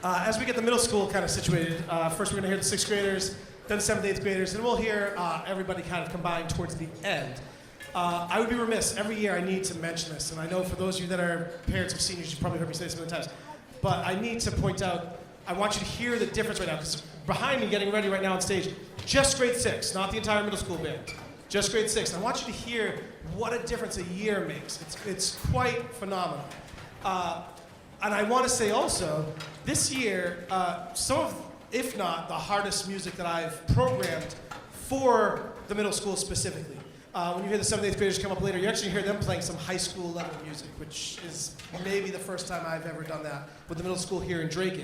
As we get the middle school kind of situated, first we're going to hear the 6th graders, then 7th, 8th graders, and we'll hear everybody kind of combined towards the end. I would be remiss, every year I need to mention this, and I know for those of you that are parents of seniors, you've probably heard me say this many times, but I need to point out, I want you to hear the difference right now, because behind me, getting ready right now on stage, just grade 6, not the entire middle school band, just grade 6. I want you to hear what a difference a year makes. It's quite phenomenal. And I want to say also, this year, some of, if not the hardest music that I've programmed for the middle school specifically. When you hear the 7th, 8th graders come up later, you actually hear them playing some high school level music, which is maybe the first time I've ever done that with the middle school here in Drake.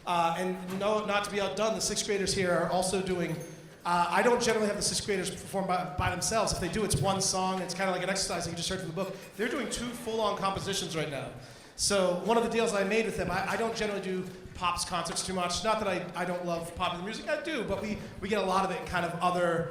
And no, not to be outdone, the 6th graders here are also doing, I don't generally have the 6th graders perform by themselves. If they do, it's one song. It's kind of like an exercise that you just heard from the book. They're doing 2 full-on compositions right now. So one of the deals I made with them, I don't generally do Pop's concerts too much. Not that I don't love popular music, I do, but we get a lot of it in kind of other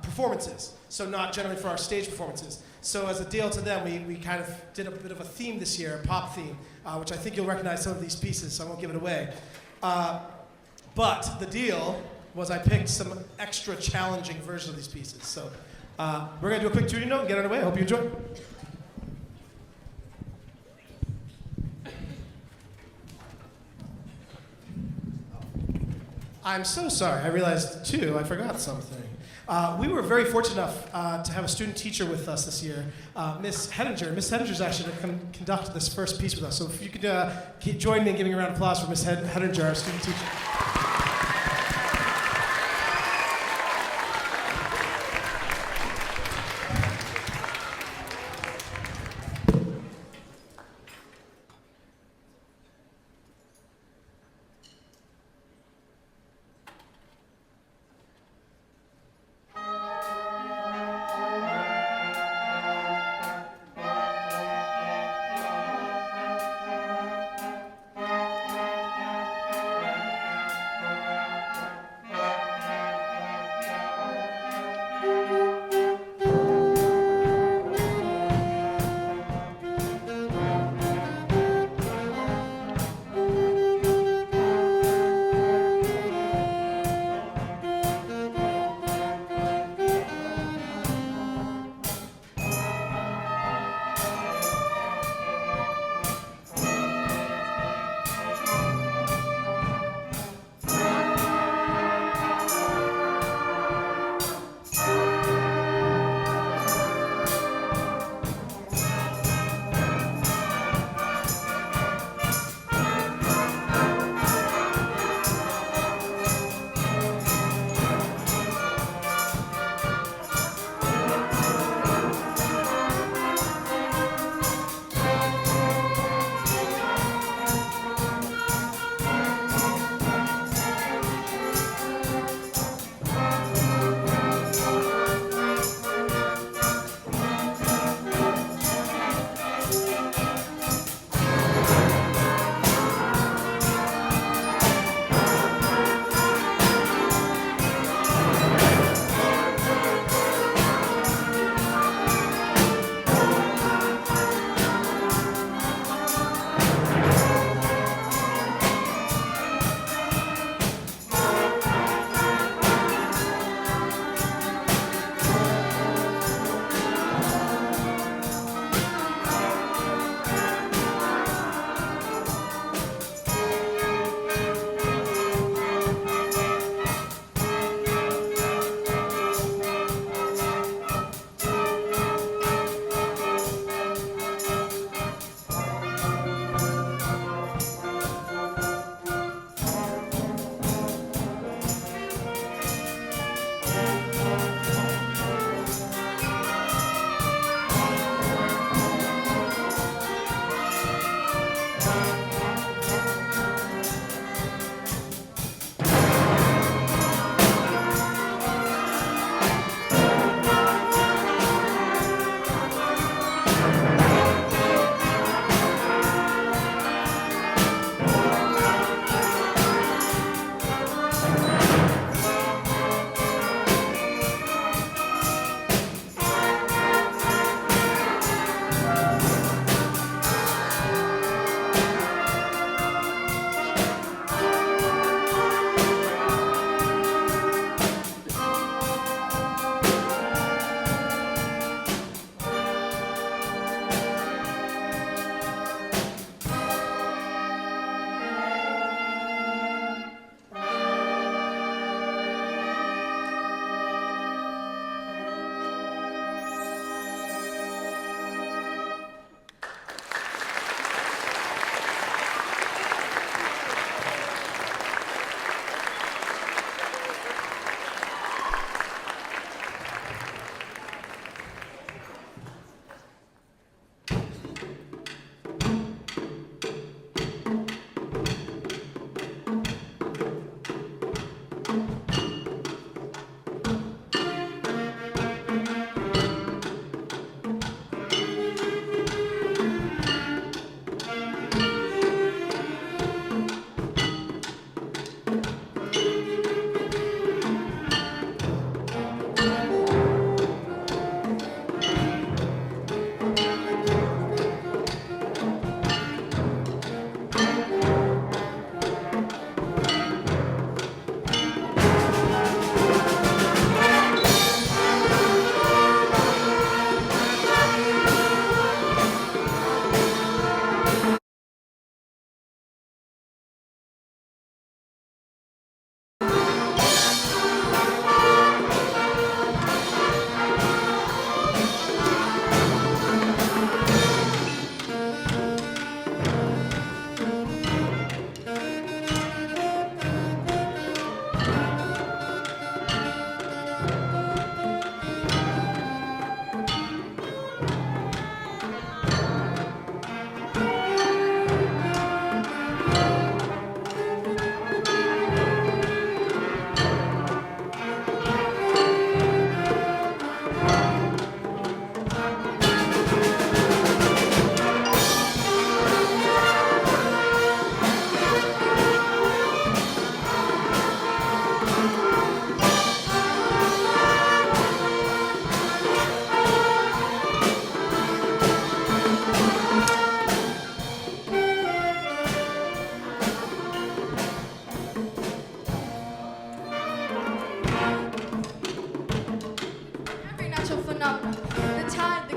performances. So not generally for our stage performances. So as a deal to them, we kind of did a bit of a theme this year, a pop theme, which I think you'll recognize some of these pieces, so I won't give it away. But the deal was I picked some extra challenging versions of these pieces. So we're going to do a quick tuning note and get underway. I hope you enjoy. I'm so sorry. I realized, too, I forgot something. We were very fortunate enough to have a student teacher with us this year, Miss Hettinger. Miss Hettinger's actually going to conduct this first piece with us. So if you could join me in giving a round of applause for Miss Hettinger, our student teacher.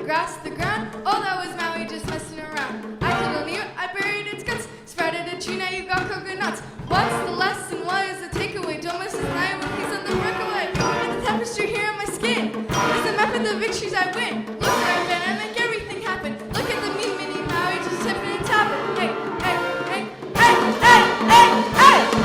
grass, the ground, oh that was Maui just messing around. I killed a newt, I buried its guts, spreaded a tree, now you got coconuts. What's the lesson, what is the takeaway? Don't miss this night when he's on the breakaway. And the tapestry here on my skin is the map of the victories I win. Look where I've been, I make everything happen. Look at the mean mini Maui just tipping and tapping. Hey, hey, hey, hey, hey, hey, hey!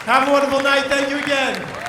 Have a wonderful night. Thank you again.